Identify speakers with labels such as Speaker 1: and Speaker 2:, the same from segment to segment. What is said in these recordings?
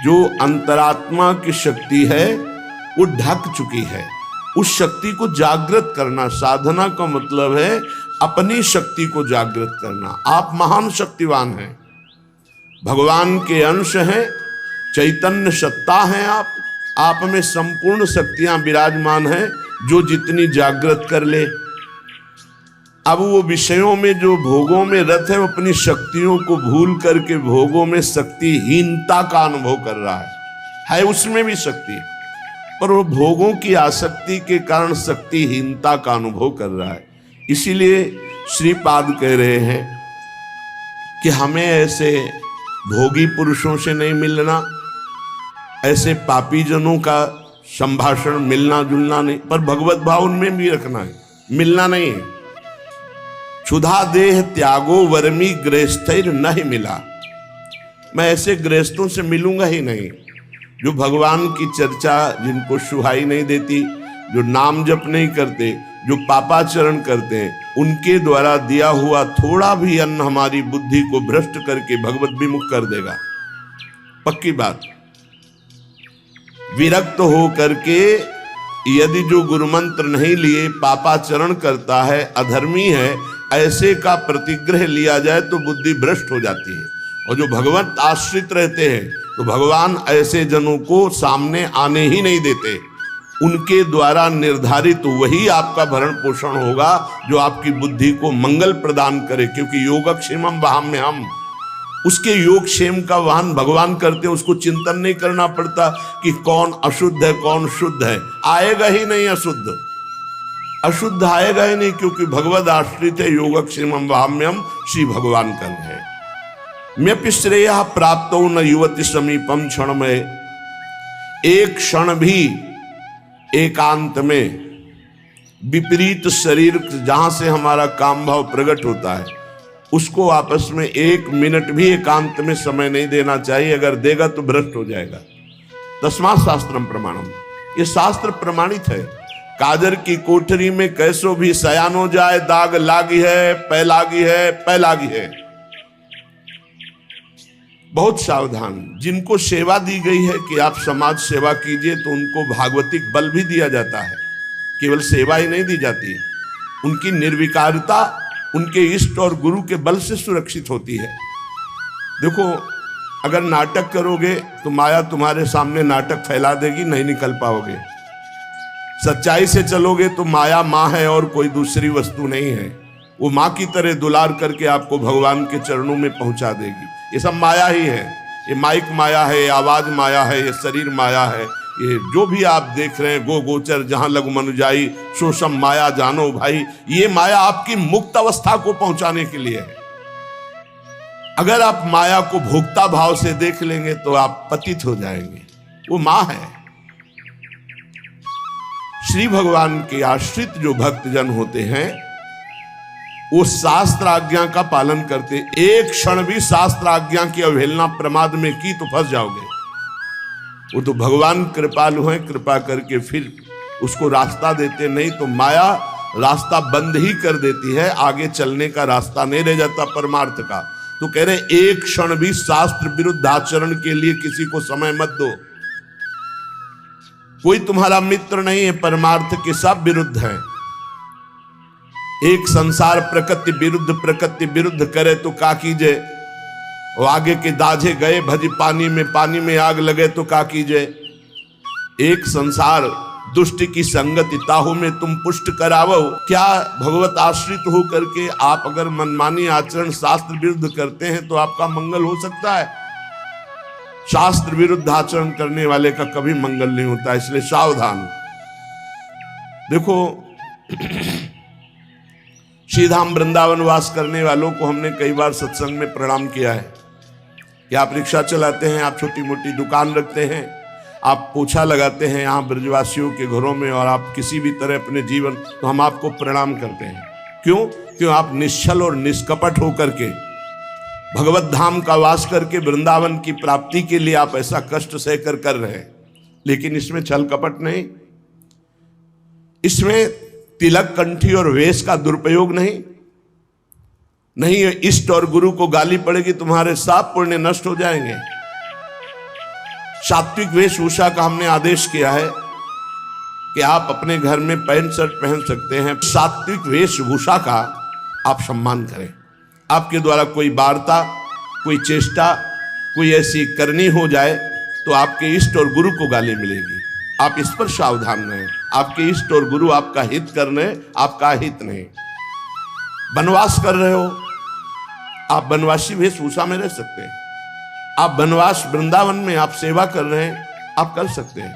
Speaker 1: जो अंतरात्मा की शक्ति है वो ढक चुकी है। उस शक्ति को जागृत करना, साधना का मतलब है अपनी शक्ति को जागृत करना। आप महान शक्तिवान हैं, भगवान के अंश हैं, चैतन्य सत्ता हैं। आप में संपूर्ण शक्तियां विराजमान हैं, जो जितनी जागृत कर ले। अब वो विषयों में, जो भोगों में रत है, वो अपनी शक्तियों को भूल करके भोगों में शक्तिहीनता का अनुभव कर रहा है उसमें भी शक्ति, पर वो भोगों की आसक्ति के कारण शक्तिहीनता का अनुभव कर रहा है। इसीलिए श्रीपाद कह रहे हैं कि हमें ऐसे भोगी पुरुषों से नहीं मिलना, ऐसे पापी जनों का संभाषण, मिलना जुलना नहीं, पर भगवत भाव उनमें भी रखना है, मिलना नहीं है। क्षुधा देह त्यागो वर्मी गृहस्थैर नहीं मिला, मैं ऐसे गृहस्थों से मिलूंगा ही नहीं जो भगवान की चर्चा, जिनको सुहाई नहीं देती, जो नाम जप नहीं करते, जो पापाचरण करते हैं, उनके द्वारा दिया हुआ थोड़ा भी अन्न हमारी बुद्धि को भ्रष्ट करके भगवत विमुख कर देगा, पक्की बात। विरक्त हो करके यदि जो गुरुमंत्र नहीं लिए पापाचरण करता है, अधर्मी है, ऐसे का प्रतिग्रह लिया जाए तो बुद्धि भ्रष्ट हो जाती है। और जो भगवत आश्रित रहते हैं तो भगवान ऐसे जनों को सामने आने ही नहीं देते। उनके द्वारा निर्धारित वही आपका भरण पोषण होगा जो आपकी बुद्धि को मंगल प्रदान करे, क्योंकि योगक्षेमम वहाम्यहम्, उसके योगक्षेम का वाहन भगवान करते हैं। उसको चिंतन नहीं करना पड़ता कि कौन अशुद्ध है कौन शुद्ध है, आएगा ही नहीं अशुद्ध, अशुद्ध आएगा ही नहीं, क्योंकि भगवद आश्रित है। योगक्षेमम वहाम्यहम्, श्री भगवान कर रहे हैं। म्यपि श्रेयः प्राप्तो न युवति समीपम क्षण में, एक क्षण भी एकांत में विपरीत शरीर, जहां से हमारा काम भाव प्रकट होता है, उसको आपस में एक मिनट भी एकांत में समय नहीं देना चाहिए। अगर देगा तो भ्रष्ट हो जाएगा। तस्मात् शास्त्रम प्रमाणम, ये शास्त्र प्रमाणित है। काजर की कोठरी में कैसो भी सयान हो जाए, दाग लागी है, पै लागी है, पै लागी है। बहुत सावधान। जिनको सेवा दी गई है कि आप समाज सेवा कीजिए, तो उनको भागवतिक बल भी दिया जाता है, केवल सेवा ही नहीं दी जाती है। उनकी निर्विकारता उनके इष्ट और गुरु के बल से सुरक्षित होती है। देखो, अगर नाटक करोगे तो माया तुम्हारे सामने नाटक फैला देगी, नहीं निकल पाओगे। सच्चाई से चलोगे तो माया माँ है और कोई दूसरी वस्तु नहीं है। वो माँ की तरह दुलार करके आपको भगवान के चरणों में पहुंचा देगी। ये सब माया ही है। ये माइक माया है, ये आवाज माया है, ये शरीर माया है, ये जो भी आप देख रहे हैं, गो गोचर जहां लघु मनुजाई सो सब माया जानो भाई। ये माया आपकी मुक्त अवस्था को पहुंचाने के लिए है। अगर आप माया को भोक्ता भाव से देख लेंगे तो आप पतित हो जाएंगे। वो मां है। श्री भगवान के आश्रित जो भक्तजन होते हैं वो शास्त्र आज्ञा का पालन करते। एक क्षण भी शास्त्र आज्ञा की अवहेलना प्रमाद में की तो फंस जाओगे। वो तो भगवान कृपालु हैं, कृपा करके फिर उसको रास्ता देते, नहीं तो माया रास्ता बंद ही कर देती है, आगे चलने का रास्ता नहीं रह जाता परमार्थ का। तो कह रहे एक क्षण भी शास्त्र विरुद्ध आचरण के लिए किसी को समय मत दो। कोई तुम्हारा मित्र नहीं है, परमार्थ के सब विरुद्ध हैं। एक संसार प्रकृति विरुद्ध करे तो का कीजिए। वो आगे के दाझे गए भज पानी में आग लगे तो का कीजिए। एक संसार दुष्ट की संगति ताहू में तुम पुष्ट करावो। क्या भगवत आश्रित हो करके आप अगर मनमानी आचरण शास्त्र विरुद्ध करते हैं तो आपका मंगल हो सकता है? शास्त्र विरुद्ध आचरण करने वाले का कभी मंगल नहीं होता, इसलिए सावधान। देखो, श्रीधाम वृंदावन वास करने वालों को हमने कई बार सत्संग में प्रणाम किया है कि आप रिक्शा चलाते हैं, आप छोटी मोटी दुकान रखते हैं, आप पोछा लगाते हैं यहाँ ब्रजवासियों के घरों में, और आप किसी भी तरह अपने जीवन, तो हम आपको प्रणाम करते हैं। क्यों आप निश्चल और निष्कपट होकर के भगवत धाम का वास करके वृंदावन की प्राप्ति के लिए आप ऐसा कष्ट सहकर कर रहे हैं। लेकिन इसमें छल कपट नहीं, इसमें तिलक कंठी और वेश का दुरुपयोग नहीं। इष्ट और गुरु को गाली पड़ेगी, तुम्हारे सब पुण्य नष्ट हो जाएंगे। सात्विक वेशभूषा का हमने आदेश किया है कि आप अपने घर में पैंट शर्ट पहन सकते हैं। सात्विक वेशभूषा का आप सम्मान करें। आपके द्वारा कोई वार्ता, कोई चेष्टा, कोई ऐसी करनी हो जाए तो आपके इष्ट और गुरु को गाली मिलेगी। आप इस पर सावधान रहें। आपके इष्ट और गुरु आपका हित कर रहे हैं, आपका हित नहीं। वनवास कर रहे हो, आप वनवासी वेशभूषा में रह सकते हैं। आप वनवास वृंदावन में आप सेवा कर रहे हैं, आप कर सकते हैं।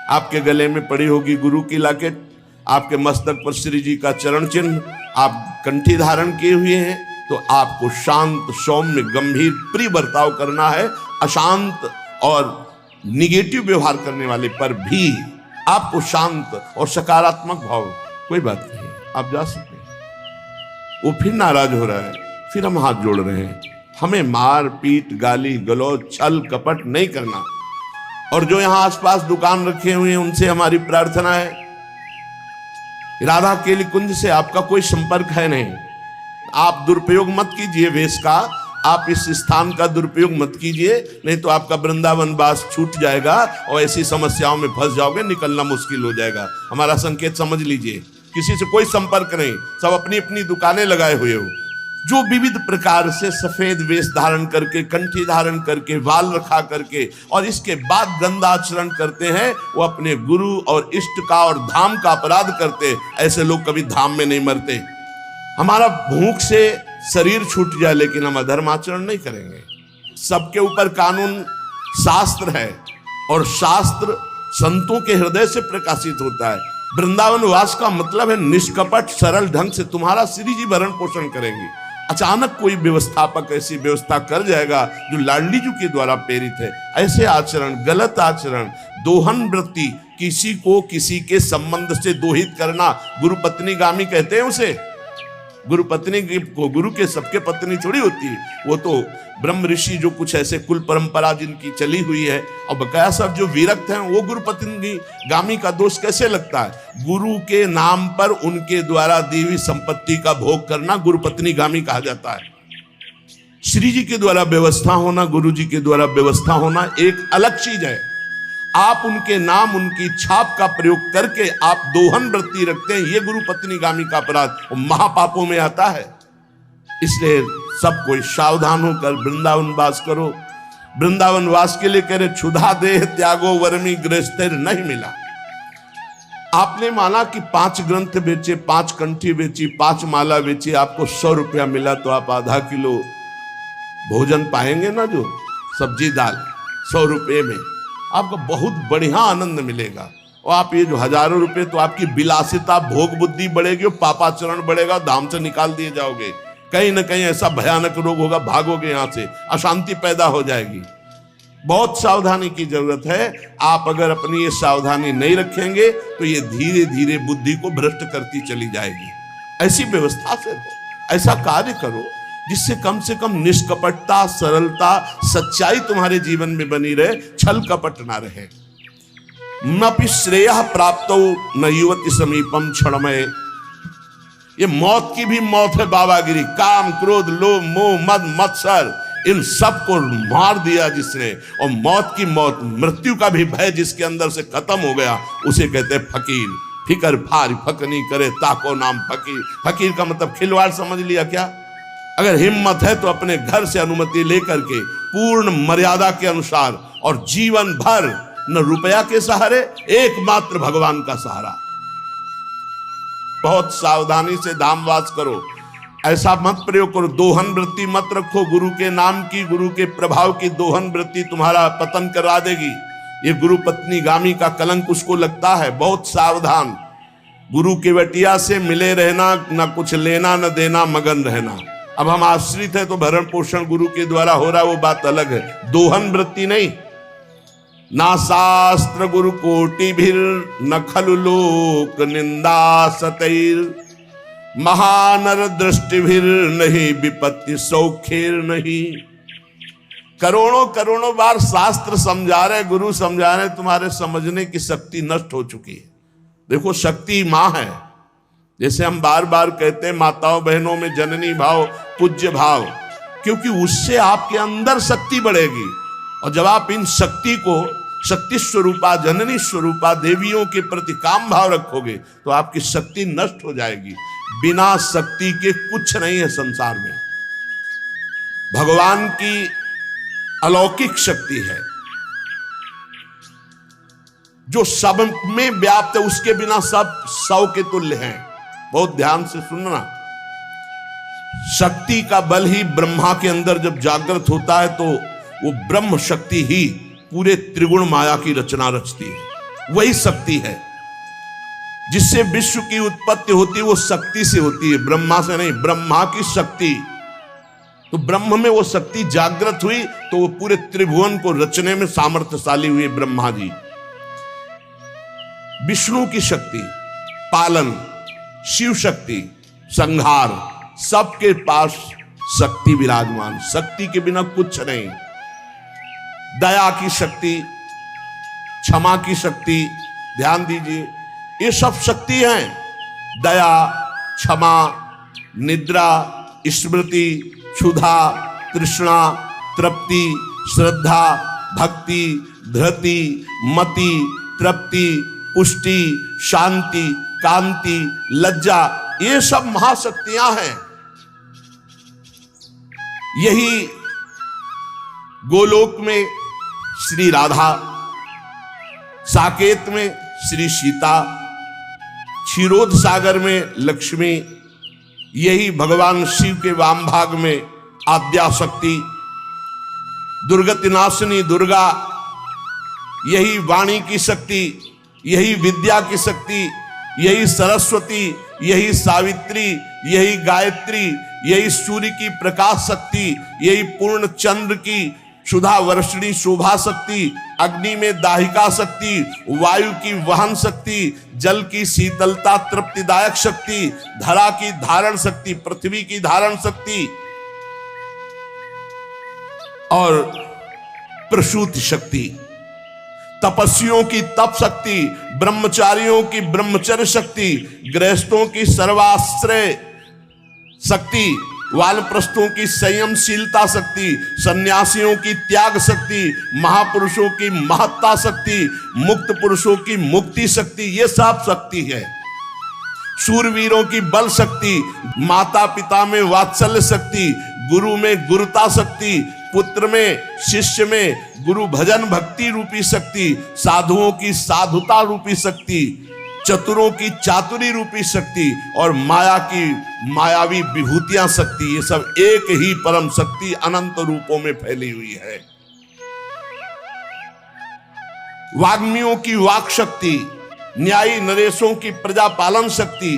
Speaker 1: आपके गले में पड़ी होगी गुरु की लॉकेट, आपके मस्तक पर श्री जी का चरण चिन्ह, आप कंठी धारण किए हुए हैं, तो आपको शांत, सौम्य, गंभीर, प्रिय बर्ताव करना है। अशांत और निगेटिव व्यवहार करने वाले पर भी आपको शांत और सकारात्मक भाव, कोई बात नहीं, आप जा सकते हैं। वो फिर नाराज हो रहा है, फिर हम हाथ जोड़ रहे हैं। हमें मार पीट, गाली गलौज, छल कपट नहीं करना। और जो यहां आसपास दुकान रखे हुए हैं उनसे हमारी प्रार्थना है, राधा केली कुंज से आपका कोई संपर्क है नहीं। आप दुरुपयोग मत कीजिए वेश का, आप इस स्थान का दुरुपयोग मत कीजिए, नहीं तो आपका वृंदावन वास छूट जाएगा और ऐसी समस्याओं में फंस जाओगे, निकलना मुश्किल हो जाएगा। हमारा संकेत समझ लीजिए, किसी से कोई संपर्क नहीं, सब अपनी अपनी दुकानें लगाए हुए हो। जो विविध प्रकार से सफेद वेश धारण करके, कंठी धारण करके, बाल रखा करके और इसके बाद गंदा आचरण करते हैं, वो अपने गुरु और इष्ट का और धाम का अपराध करते। ऐसे लोग कभी धाम में नहीं मरते। हमारा भूख से शरीर छूट जाए लेकिन हम अधर्म आचरण नहीं करेंगे। सबके ऊपर कानून शास्त्र है और शास्त्र संतों के हृदय से प्रकाशित होता है। वृंदावन वास का मतलब है निष्कपट सरल ढंग से तुम्हारा श्री जी भरण पोषण करेंगे। अचानक कोई व्यवस्थापक ऐसी व्यवस्था कर जाएगा जो लाडली जी के द्वारा प्रेरित है, ऐसे आचरण, गलत आचरण, दोहन वृत्ति, किसी को किसी के संबंध से दोहित करना, गुरु पत्नी गामी कहते हैं उसे। गुरु पत्नी को, गुरु के सबके पत्नी थोड़ी होती है, वो तो ब्रह्म ऋषि जो कुछ ऐसे कुल परंपरा जिनकी चली हुई है, और बकाया सब जो विरक्त हैं वो गुरु पत्नी गामी का दोष कैसे लगता है? गुरु के नाम पर उनके द्वारा दी हुई संपत्ति का भोग करना गुरु पत्नी गामी कहा जाता है। श्री जी के द्वारा व्यवस्था होना, गुरु जी के द्वारा व्यवस्था होना एक अलग चीज है। आप उनके नाम, उनकी छाप का प्रयोग करके आप दोहन वृत्ति रखते हैं, ये गुरु पत्नी गामी का अपराध महापापों में आता है। इसलिए सब कोई सावधान होकर वृंदावन वास करो। वृंदावन वास के लिए कह रहे क्षुधा देह त्यागो वर्मी गृहस्थिर नहीं मिला। आपने माना कि 5 ग्रंथ बेचे, 5 कंठी बेची, 5 माला बेची, आपको 100 रुपया मिला, तो आप आधा किलो भोजन पाएंगे ना, जो सब्जी दाल 100 रुपये में आपको बहुत बढ़िया आनंद मिलेगा। और आप ये जो हजारों रुपए, तो आपकी विलासिता, भोग बुद्धि बढ़ेगी, पापाचरण बढ़ेगा, धाम से निकाल दिए जाओगे। कहीं ना कहीं ऐसा भयानक रोग होगा, भागोगे यहां से, अशांति पैदा हो जाएगी। बहुत सावधानी की जरूरत है। आप अगर अपनी ये सावधानी नहीं रखेंगे तो ये धीरे धीरे बुद्धि को भ्रष्ट करती चली जाएगी। ऐसी व्यवस्था से हो, ऐसा कार्य करो जिससे कम से कम निष्कपटता, सरलता, सच्चाई तुम्हारे जीवन में बनी रहे, छल कपट ना रहे। नपि श्रेयः प्राप्तो न युवति समीपम क्षणमय। ये मौत की भी मौत है बाबागिरी। काम, क्रोध, लोभ, मोह, मद, मत्सर, इन सब को मार दिया जिसने, और मौत की मौत, मृत्यु का भी भय जिसके अंदर से खत्म हो गया, उसे कहते हैं फकीर। फिकर फार फकनी करे ताको नाम फकीर। फकीर का मतलब खिलवाड़ समझ लिया क्या? अगर हिम्मत है तो अपने घर से अनुमति लेकर के पूर्ण मर्यादा के अनुसार और जीवन भर न रुपया के सहारे, एकमात्र भगवान का सहारा। बहुत सावधानी से धामवास करो। ऐसा मत प्रयोग करो, दोहन वृत्ति मत रखो। गुरु के नाम की, गुरु के प्रभाव की दोहन वृत्ति तुम्हारा पतन करा देगी। ये गुरु पत्नी गामी का कलंक उसको लगता है। बहुत सावधान। गुरु के वटिया से मिले रहना, न कुछ लेना न देना, मगन रहना। अब हम आश्रित है तो भरण पोषण गुरु के द्वारा हो रहा है, वो बात अलग है। दोहन वृत्ति नहीं। ना शास्त्र गुरु कोटि भीर न खलु लोक निंदा सतैर महानर दृष्टि भीर नहीं विपत्ति सौखेर नहीं। करोड़ों करोड़ों बार शास्त्र समझा रहे, गुरु समझा रहे, तुम्हारे समझने की शक्ति नष्ट हो चुकी है। देखो, शक्ति मां है। जैसे हम बार बार कहते हैं, माताओं बहनों में जननी भाव, पूज्य भाव, क्योंकि उससे आपके अंदर शक्ति बढ़ेगी। और जब आप इन शक्ति को शक्ति स्वरूपा जननी स्वरूपा देवियों के प्रति काम भाव रखोगे तो आपकी शक्ति नष्ट हो जाएगी। बिना शक्ति के कुछ नहीं है संसार में। भगवान की अलौकिक शक्ति है जो सब में व्याप्त है, उसके बिना सब सौ के तुल्य हैं। बहुत ध्यान से सुनना। शक्ति का बल ही ब्रह्मा के अंदर जब जागृत होता है तो वो ब्रह्म शक्ति ही पूरे त्रिगुण माया की रचना रचती है। वही शक्ति है जिससे विश्व की उत्पत्ति होती है, वो शक्ति से होती है, ब्रह्मा से नहीं। ब्रह्मा की शक्ति, तो ब्रह्म में वो शक्ति जागृत हुई तो वो पूरे त्रिभुवन को रचने में सामर्थ्यशाली हुए ब्रह्मा जी। विष्णु की शक्ति पालन, शिव शक्ति संहार, सबके पास शक्ति विराजमान। शक्ति के बिना कुछ नहीं। दया की शक्ति, क्षमा की शक्ति, ध्यान दीजिए, ये सब शक्ति हैं। दया, क्षमा, निद्रा, स्मृति, क्षुधा, तृष्णा, तृप्ति, श्रद्धा, भक्ति, धृति, मति, तृप्ति, पुष्टि, शांति, कांति, लज्जा, ये सब महाशक्तियां हैं। यही गोलोक में श्री राधा, साकेत में श्री सीता, क्षीरोद सागर में लक्ष्मी, यही भगवान शिव के वाम भाग में आद्या शक्ति, दुर्गति नाशिनी दुर्गा, यही वाणी की शक्ति, यही विद्या की शक्ति, यही सरस्वती, यही सावित्री, यही गायत्री, यही सूर्य की प्रकाश शक्ति, यही पूर्ण चंद्र की क्षुधा वर्षिणी शोभा शक्ति, अग्नि में दाहिका शक्ति, वायु की वहन शक्ति, जल की शीतलता तृप्तिदायक शक्ति, धरा की धारण शक्ति, पृथ्वी की धारण शक्ति और प्रसूति शक्ति, तपस्वियों की तप शक्ति, ब्रह्मचारियों की ब्रह्मचर्य शक्ति, गृहस्थों की सर्वाश्रय शक्ति, वानप्रस्थों की संयमशीलता शक्ति, सन्यासियों की त्याग शक्ति, महापुरुषों की महत्ता शक्ति, मुक्त पुरुषों की मुक्ति शक्ति, ये सब शक्ति है। शूरवीरों की बल शक्ति, माता पिता में वात्सल्य शक्ति, गुरु में गुरुता शक्ति, पुत्र में शिष्य में गुरु भजन भक्ति रूपी शक्ति, साधुओं की साधुता रूपी शक्ति, चतुरों की चातुरी रूपी शक्ति और माया की मायावी विभूतियां शक्ति, ये सब एक ही परम शक्ति अनंत रूपों में फैली हुई है। वाग्मियों की वाक शक्ति, न्यायी नरेशों की प्रजा पालन शक्ति,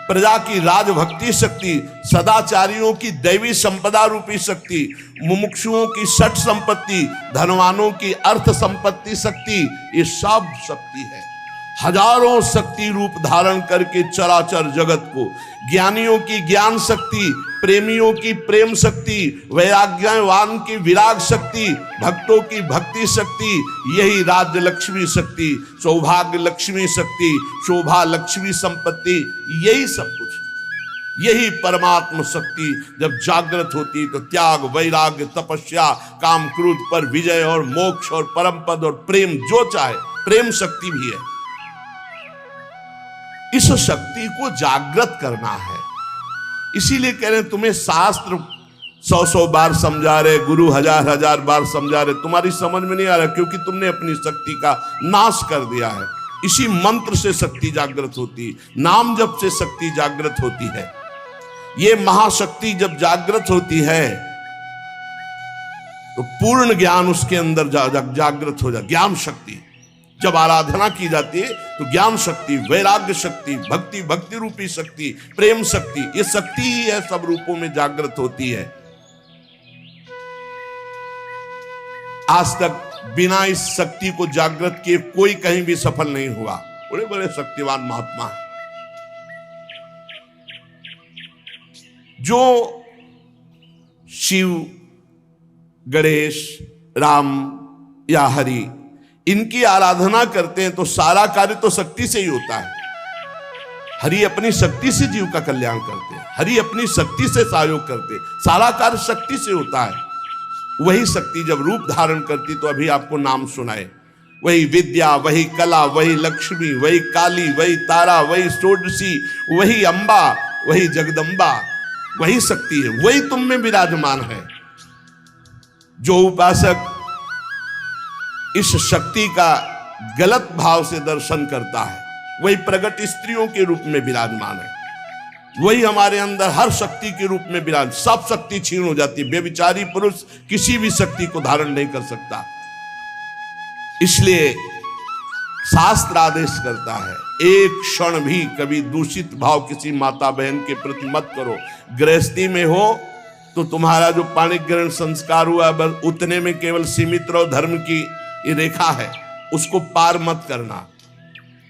Speaker 1: प्रजा की राजभक्ति शक्ति, सदाचारियों की दैवी संपदा रूपी शक्ति, मुमुक्षुओं की षट संपत्ति, धनवानों की अर्थ संपत्ति शक्ति, ये सब शक्ति है। हजारों शक्ति रूप धारण करके चराचर जगत को, ज्ञानियों की ज्ञान शक्ति, प्रेमियों की प्रेम शक्ति, वैराग्यवान की विराग शक्ति, भक्तों की भक्ति शक्ति, यही राज्य लक्ष्मी शक्ति, सौभाग्य लक्ष्मी शक्ति, शोभा लक्ष्मी संपत्ति, यही सब कुछ, यही परमात्म शक्ति जब जागृत होती तो त्याग, वैराग्य, तपस्या, काम क्रोध पर विजय और मोक्ष और परम पद और प्रेम, जो चाहे, प्रेम शक्ति भी है। इस शक्ति को जागृत करना है। इसीलिए कह रहे तुम्हें शास्त्र 100 बार समझा रहे, गुरु हजार बार समझा रहे, तुम्हारी समझ में नहीं आ रहा क्योंकि तुमने अपनी शक्ति का नाश कर दिया है। इसी मंत्र से शक्ति जागृत होती है, नाम जप से शक्ति जागृत होती है। ये महाशक्ति जब जागृत होती है तो पूर्ण ज्ञान उसके अंदर जागृत हो जाए। ज्ञान शक्ति जब आराधना की जाती है तो ज्ञान शक्ति, वैराग्य शक्ति, भक्ति रूपी शक्ति, प्रेम शक्ति, ये शक्ति ही है, सब रूपों में जागृत होती है। आज तक बिना इस शक्ति को जागृत किए कोई कहीं भी सफल नहीं हुआ। बड़े बड़े शक्तिवान महात्मा हैं जो शिव, गणेश, राम या हरि इनकी आराधना करते हैं तो सारा कार्य तो शक्ति से ही होता है। हरि अपनी शक्ति से जीव का कल्याण करते हैं, हरि अपनी शक्ति से सहयोग करते हैं, सारा कार्य शक्ति से होता है। वही शक्ति जब रूप धारण करती तो अभी आपको नाम सुनाए, वही विद्या, वही कला, वही लक्ष्मी, वही काली, वही तारा, वही षोडशी, वही अंबा, वही जगदम्बा, वही शक्ति है, वही तुम में विराजमान है। जो उपासक इस शक्ति का गलत भाव से दर्शन करता है, वही प्रगट स्त्रियों के रूप में विराजमान है, वही हमारे अंदर हर शक्ति के रूप में विराज, सब शक्ति छीन हो जाती है। व्यभिचारी पुरुष किसी भी शक्ति को धारण नहीं कर सकता। इसलिए शास्त्र आदेश करता है, एक क्षण भी कभी दूषित भाव किसी माता बहन के प्रति मत करो। गृहस्थी में हो तो तुम्हारा जो पाणिक ग्रहण संस्कार हुआ बस उतने में केवल सीमित रहो, धर्म की ये रेखा है उसको पार मत करना।